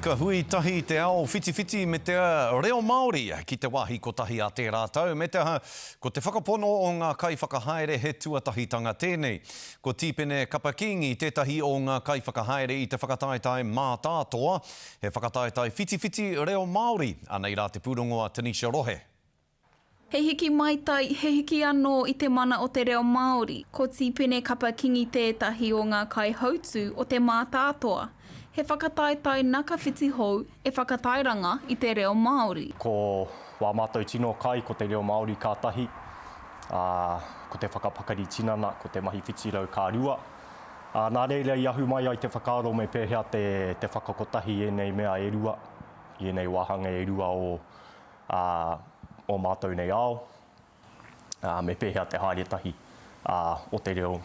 Ka hui tahi te ao whiti me te reo Māori ki te wāhi ko tahi a te rātau. Me te ko te whakapono o ngā kai whakahaere he tuatahitanga tēnei. Ko tīpene Kapakingi tētahi o ngā kai whakahaere i te whakataetai mā tātoa. He whakataetai whiti reo Māori. Anei rā te pūrongoa Tanisha Rohe. He hiki mai tai, he hiki anō i te mana o te reo Māori. Ko tīpene Kapakingi tētahi o ngā kai hautu o te mā tātoa. He whakataetai naka whiti hou e whakatairanga i te reo Māori. Ko wā mātou tino kai ko te reo Māori kātahi, ko te whakapakari tinana, ko te mahi whiti rau kā rua. Nā reira i ahu mai ai te whakaaro me pēhea te whakakotahi e nei mea e rua, i nei wāhanga e rua o mātou nei ao, me pēhea te haeretahi o te reo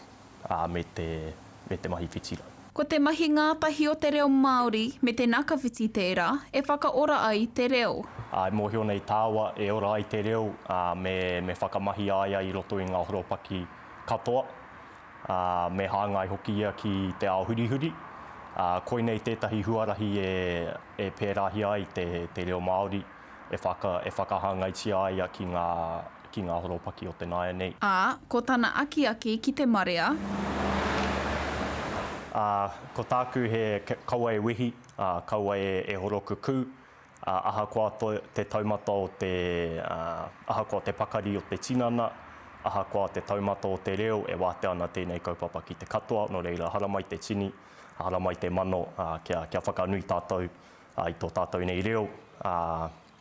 me te mahi whiti rau. Ko te mahi ngātahi o te reo Māori me te nakawhiti tērā, e whakaora ai te reo. E mōhio nei tāua e ora ai te reo me whakamahi aia i roto i ngā horopaki katoa. Me hāngai hoki ia ki te ao hurihuri. Koinei tētahi huarahi e pērahi ai te reo Māori e whakahangaitia ai ki ngā horopaki o te naia nei. Ko tana aki ki te marea. Ko tāku he kaua e wehi, kaua e horoku kū, ahakoa te taumata o ahakoa te pakari o te tinana, ahakoa te taumata o te reo e wāte ana tēnei kaupapa ki te katoa, no reira haramai te tini, haramai te mano, kia whakanui tātou i tō tātou nei reo,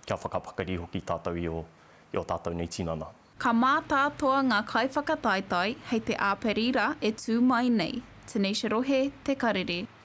kia whakapakari hoki tātou i o tātou nei tinana. Ka mā tātoa ngā kai whakataetai hei te āperira e tū mai nei. Tanisha Rohe, Te Karere.